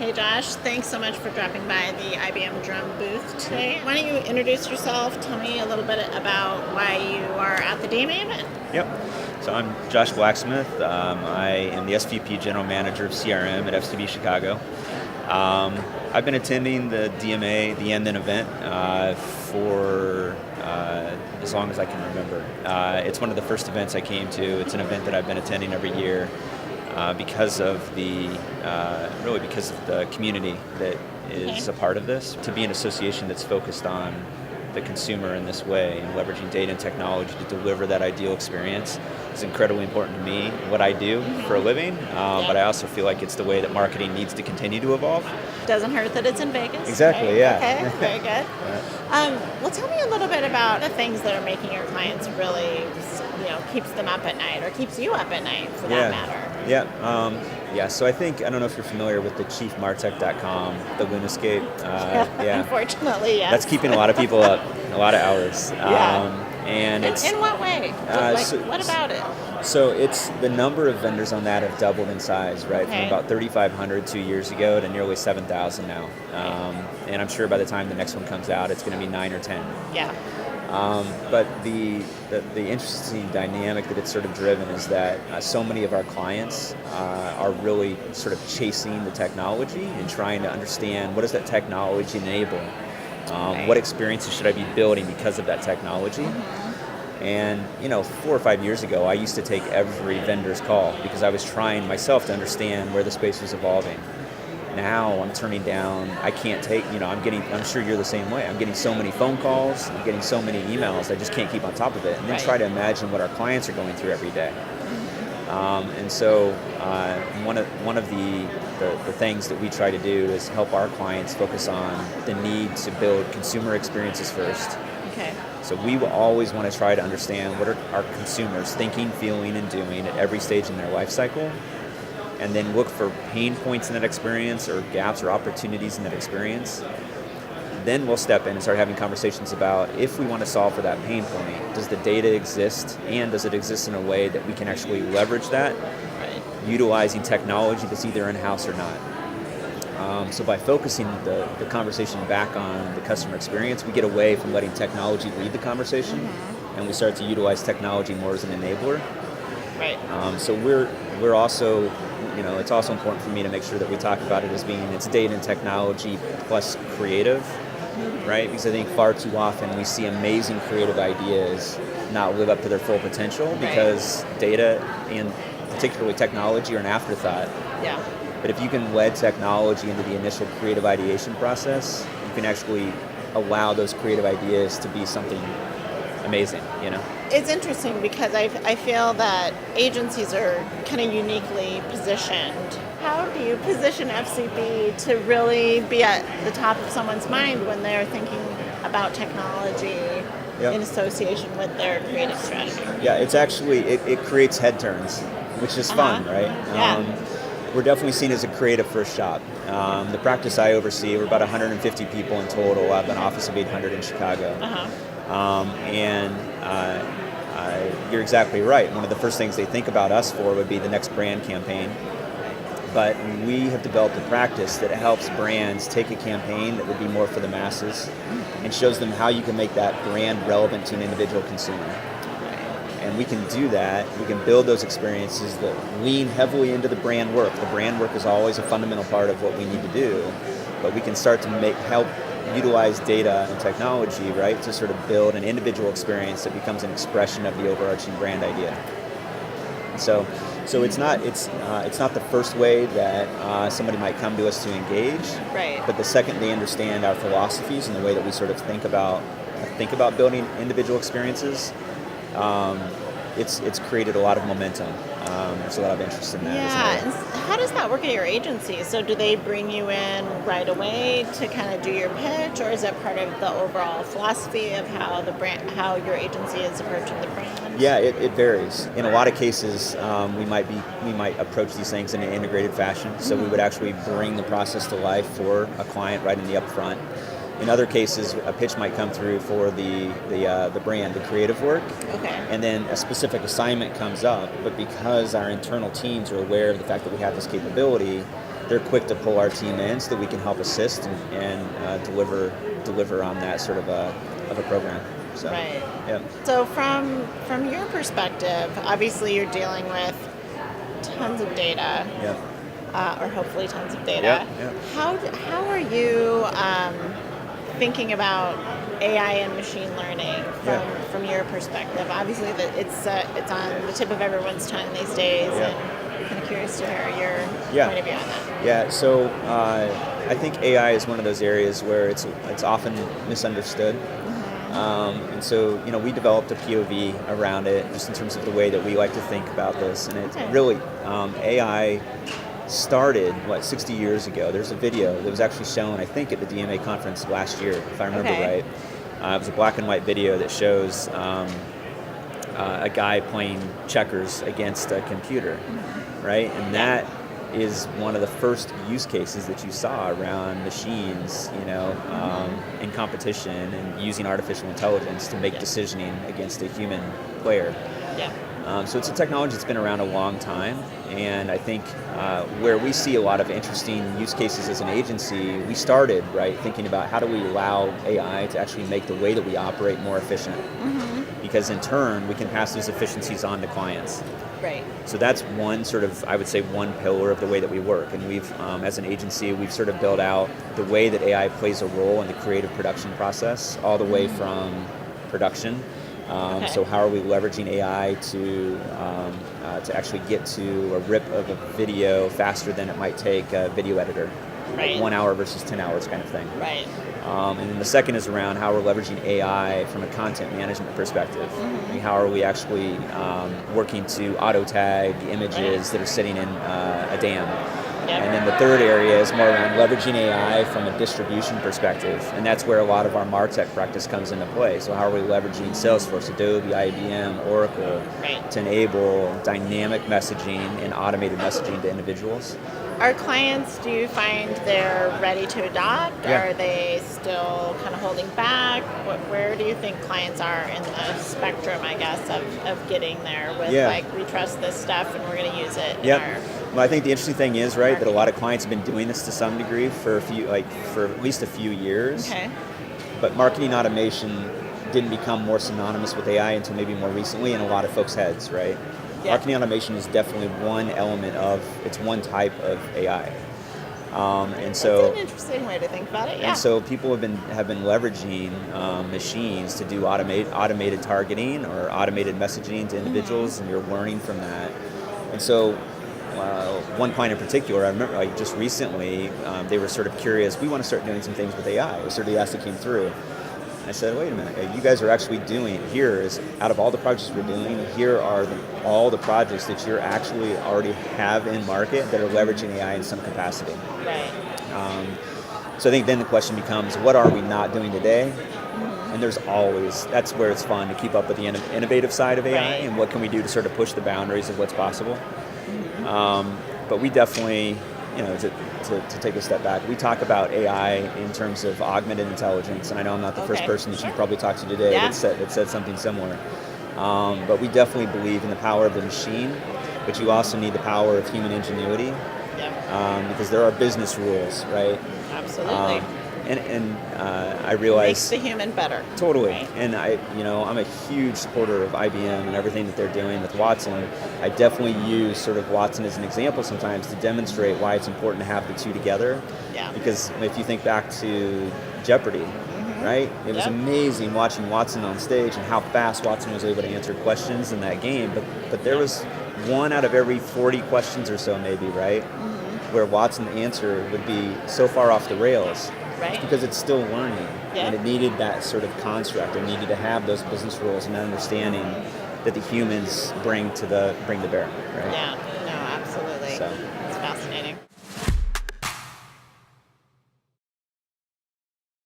Hey Josh, thanks so much for dropping by the IBM Drum booth today. Why don't you introduce yourself, tell me a little bit about why you are at the DMA event. Yep. So I'm Josh Blacksmith. I am the SVP General Manager of CRM at FCB Chicago. I've been attending the DMA THEN event for as long as I can remember. It's one of the first events I came to. It's an event that I've been attending every year because of the community that is a part of this. To be an association that's focused on the consumer in this way and leveraging data and technology to deliver that ideal experience is incredibly important to me, what I do for a living, but I also feel like it's the way that marketing needs to continue to evolve. Doesn't hurt that it's in Vegas. Exactly, right? yeah. Okay, very good. Well, tell me a little bit about the things that are making your clients really, keeps them up at night or keeps you up at night for that matter. Yeah, so I don't know if you're familiar with the chief Martech.com, the Lunascape. Unfortunately, yes. That's keeping a lot of people up, a lot of hours. And it's in what way? What about it? So it's the number of vendors on that have doubled in size, right? From about 3,500 2 years ago to nearly 7,000 now. And I'm sure by the time the next one comes out, it's going to be 9 or 10. Yeah. But the interesting dynamic that it's sort of driven is that so many of our clients are really sort of chasing the technology and trying to understand what does that technology enable? What experiences should I be building because of that technology? And 4 or 5 years ago, I used to take every vendor's call because I was trying myself to understand where the space was evolving. Now I'm turning down, I can't take, I'm sure you're the same way. I'm getting so many phone calls, I'm getting so many emails, I just can't keep on top of it. And then try to imagine what our clients are going through every day. And so one of the things that we try to do is help our clients focus on the need to build consumer experiences first. Okay. So we will always want to try to understand what are our consumers thinking, feeling, and doing at every stage in their life cycle, and then look for pain points in that experience or gaps or opportunities in that experience. Then we'll step in and start having conversations about if we want to solve for that pain point, does the data exist, and does it exist in a way that we can actually leverage that, utilizing technology that's either in-house or not. So by focusing the conversation back on the customer experience, we get away from letting technology lead the conversation, and we start to utilize technology more as an enabler. Right. So we're also, it's also important for me to make sure that we talk about it as being it's data and technology plus creative, right? Because I think far too often we see amazing creative ideas not live up to their full potential because data and particularly technology are an afterthought. Yeah. But if you can lead technology into the initial creative ideation process, you can actually allow those creative ideas to be something amazing, It's interesting because I feel that agencies are kind of uniquely positioned. How do you position FCB to really be at the top of someone's mind when they're thinking about technology in association with their creative strategy? Yeah, it's actually, it creates head turns, which is fun, right? Yeah. We're definitely seen as a creative first shop. The practice I oversee, we're about 150 people in total. I have an office of 800 in Chicago. You're exactly right. One of the first things they think about us for would be the next brand campaign. But we have developed a practice that helps brands take a campaign that would be more for the masses and shows them how you can make that brand relevant to an individual consumer. And we can do that. We can build those experiences that lean heavily into the brand work. The brand work is always a fundamental part of what we need to do. But we can start to help utilize data and technology, right, to sort of build an individual experience that becomes an expression of the overarching brand idea. So it's not the first way that somebody might come to us to engage. Right. But the second they understand our philosophies and the way that we sort of think about building individual experiences, it's created a lot of momentum. There's a lot of interest in that. Yeah. How does that work at your agency? So do they bring you in right away to kind of do your pitch, or is it part of the overall philosophy of how your agency is approaching the brand? Yeah, it varies. In a lot of cases, we might approach these things in an integrated fashion. So we would actually bring the process to life for a client right in the upfront. In other cases, a pitch might come through for the brand, the creative work, and then a specific assignment comes up. But because our internal teams are aware of the fact that we have this capability, they're quick to pull our team in so that we can help assist and deliver on that sort of a program. So, Right. yeah. So from your perspective, obviously you're dealing with tons of data, Yeah. or hopefully tons of data. Yeah. Yeah. How are you thinking about AI and machine learning from your perspective? Obviously, it's on the tip of everyone's tongue these days, Yeah. and I'm kind of curious to hear your point of view on that. Yeah, so I think AI is one of those areas where it's often misunderstood. And so, we developed a POV around it just in terms of the way that we like to think about this. And it's really, AI started, 60 years ago. There's a video that was actually shown, I think, at the DMA conference last year, if I remember right. It was a black and white video that shows a guy playing checkers against a computer, right? And that is one of the first use cases that you saw around machines, in competition and using artificial intelligence to make decisioning against a human player. So it's a technology that's been around a long time, and I think where we see a lot of interesting use cases as an agency, we started thinking about how do we allow AI to actually make the way that we operate more efficient, because in turn we can pass those efficiencies on to clients. Right. So that's one sort of, I would say, one pillar of the way that we work. And we've, as an agency, we've sort of built out the way that AI plays a role in the creative production process, all the way from production. So how are we leveraging AI to actually get to a rip of a video faster than it might take a video editor? Like 1 hour versus 10 hours kind of thing. Right. And then the second is around how we're leveraging AI from a content management perspective. I mean, how are we actually working to auto tag the images that are sitting in a dam? And then the third area is more around leveraging AI from a distribution perspective, and that's where a lot of our Martech practice comes into play. So how are we leveraging Salesforce, Adobe, IBM, Oracle to enable dynamic messaging and automated messaging to individuals? Our clients, do you find they're ready to adopt? Are they still kind of holding back? Where do you think clients are in the spectrum, I guess, of getting there with we trust this stuff and we're going to use it in our... Well, I think the interesting thing is, that a lot of clients have been doing this to some degree for at least a few years. But marketing automation didn't become more synonymous with AI until maybe more recently in a lot of folks' heads, right? Marketing automation is definitely one element it's one type of AI. And so that's an interesting way to think about it. And so people have been leveraging machines to do automated targeting or automated messaging to individuals, and you're learning from that. And so one client in particular, I remember just recently, they were sort of curious, we want to start doing some things with AI. It was sort of the ask that came through. I said, wait a minute, you guys are actually doing, here is, out of all the projects we're doing, here are all the projects that you're actually already have in market that are leveraging AI in some capacity. So I think then the question becomes, what are we not doing today? And that's where it's fun to keep up with the innovative side of AI and what can we do to sort of push the boundaries of what's possible. But we definitely, to take a step back, we talk about AI in terms of augmented intelligence, and I know I'm not the first person that you probably talked to today that said something similar. But we definitely believe in the power of the machine, but you also need the power of human ingenuity, because there are business rules, right? Absolutely. And I realize makes the human better. Totally. And I'm a huge supporter of IBM and everything that they're doing with Watson. I definitely use sort of Watson as an example sometimes to demonstrate why it's important to have the two together. Because if you think back to Jeopardy, right? It was amazing watching Watson on stage and how fast Watson was able to answer questions in that game. But there was one out of every 40 questions or so maybe, right? Where Watson's answer would be so far off the rails. It's because it's still learning, and it needed that sort of construct. It needed to have those business rules and understanding that the humans bring to bear, right? Yeah, no, absolutely. So. It's fascinating.